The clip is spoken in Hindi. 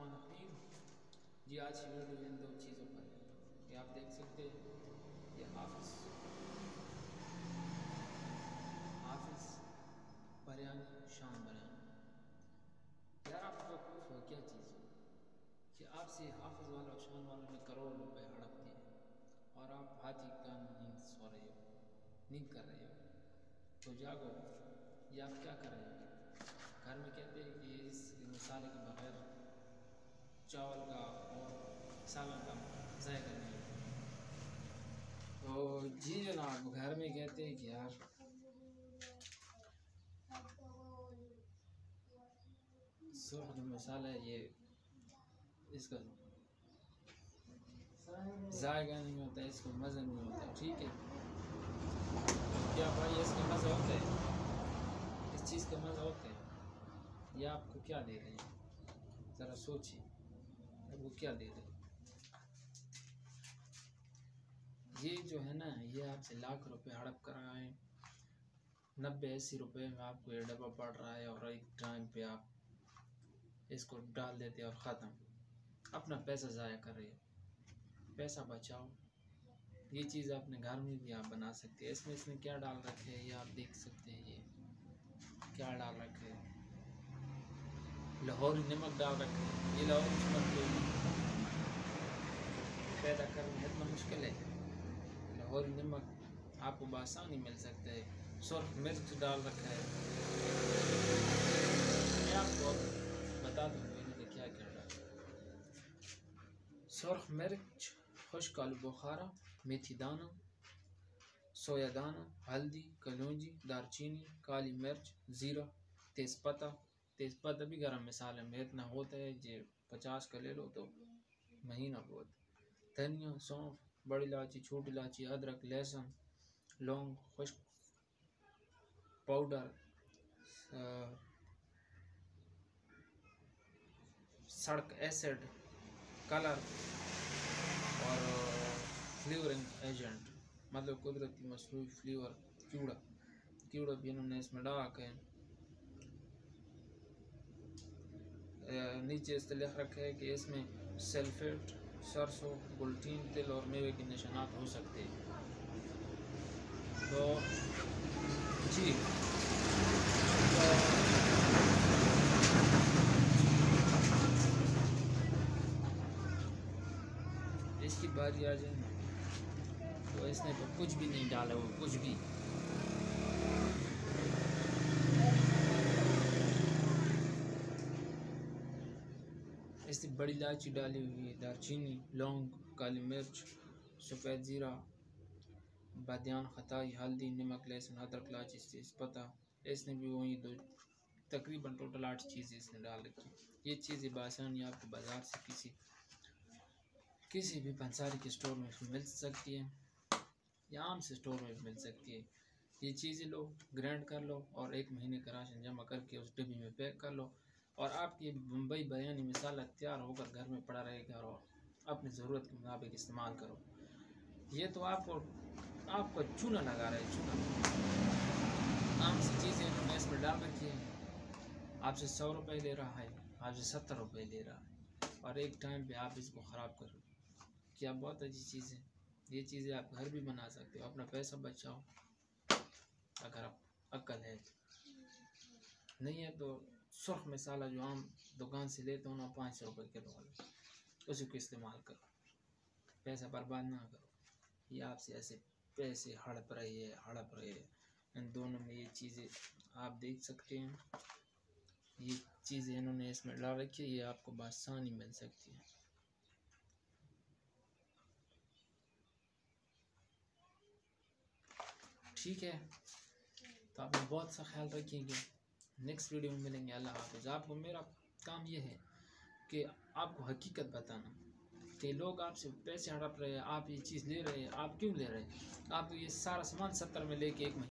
बिस्मिल्लाहिर्रहमानिर्रहीम। जी आज की वीडियो इन दो चीज़ों पर है कि आप देख सकते हैं ये हाफिज़ बरयानी शान बरयानी। यार आप बेवकूफ़ हो क्या चीज़ हो कि आपसे हाफिज़ वाला और शान वालों ने करोड़ रुपए हड़प लिए और आप हाथी कान नींद सो रहे हो, नींद कर रहे हो। तो जागो, ये आप क्या कर रहे हो? घर में कहते हैं कि इस मसाले के बगैर चावल का और सालन का जायका नहीं होता। तो जी जनाब, घर में कहते हैं कि यार सुर्ख जो मसाला है ये इसका जायका नहीं होता, इसको मज़ा नहीं होता। ठीक है, क्या भाई इसका मज़ा होता है? इस चीज़ का मज़ा होता है? ये आपको क्या दे रहे हैं? ज़रा सोचिए, वो क्या दे रहे हैं? ये जो है ना, ये आपसे लाख रुपए हड़प कर रहा है, 90-80 रुपए में आपको ये डब्बा पड़ रहा है और एक टाइम पे आप इसको डाल देते और ख़त्म। अपना पैसा ज़ाया कर रहे हो। पैसा बचाओ। ये चीज़ अपने घर में भी आप बना सकते हैं। इसमें क्या डाल रखे है ये आप देख सकते हैं। ये क्या डाल रखे है? लाहौरी नमक डाल रखे है। ये लाहौरी नमक पैदा करना इतना मुश्किल है? लाहौरी नमक आपको बआसानी मिल सकता है। सुर्ख मिर्च डाल रखा है। मैं आपको बता दूँ मैंने क्या क्या डाला। सुर्ख मिर्च, खुश्क आलू बुखारा, मेथी दाना, सोया दाना, हल्दी, कलौंजी, दारचीनी, काली मिर्च, ज़ीरा, तेज़पत्ता भी गरम मसाले में इतना होता है जो 50 का ले लो तो महीना बहुत। धनिया, सौंफ, बड़ी इलायची, छोटी इलायची, अदरक, लहसुन, लौंग, खुश्क पाउडर, सड़क एसिड, कलर और फ्लेवरिंग एजेंट, मतलब कुदरती मसनूई फ्लेवर, कीड़ा भी इन्होंने इसमें डाला के नीचे इस लिख रखा है कि इसमें सल्फेट, सरसों, बुल्टीन, तिल और मेवे के निशानात हो सकते हैं। तो जी, तो इसकी बारी आ जाए ना, तो इसने तो कुछ भी नहीं डाला, वो कुछ भी। इसने बड़ी इलायची डाली हुई है, दारचीनी, लौंग, काली मिर्च, सफ़ेद ज़ीरा, बादियान, खताई, हल्दी, नमक, लहसुन, अदरक, इलायची, तेज़पत्ता। इसने भी वही दो, तकरीबन टोटल 8 चीज़ें इसने डाल रखी। ये चीज़ें बासानी आपको बाज़ार से किसी भी पंसारी के स्टोर में मिल सकती है या आम से स्टोर में मिल सकती है। ये चीज़ें लो, ग्राइंड कर लो और 1 महीने का राशन जमा करके उस डिब्बी में पैक कर लो और आपकी बम्बई बिरयानी मसाला तैयार होकर घर में पड़ा रहेगा और अपनी ज़रूरत के मुताबिक इस्तेमाल करो। ये तो आपको चूना लगा रहा है, चूना। आम सी चीज़ें इन्होंने इसमें डाल रखी है। आपसे 100 रुपये ले रहा है, आपसे 70 रुपये ले रहा है और एक टाइम पे आप इसको ख़राब करो। क्या बहुत अच्छी चीज़ है। ये चीज़ें आप घर भी बना सकते हो, अपना पैसा बचाओ अगर आप अक्ल है। नहीं है तो सुर्ख मसाला जो आम दुकान से लेते हो ना 500 रुपये किलो वाला, उसी को इस्तेमाल करो, पैसा बर्बाद ना करो। ये आपसे ऐसे पैसे हड़प रहे हैं। इन दोनों में ये चीज़ें आप देख सकते हैं। ये चीज़ें इन्होंने इसमें डाल रखी है, ये आपको बआसानी मिल सकती है। ठीक है, तो आप बहुत सा ख्याल रखिएगा। नेक्स्ट वीडियो में मिलेंगे। अल्लाह हाफ़िज़। आपको मेरा काम ये है कि आपको हकीकत बताना कि लोग आपसे पैसे हड़प रहे हैं, आप ये चीज़ ले रहे हैं, आप क्यों ले रहे हैं? आप ये सारा सामान 70 में लेके 1 महीने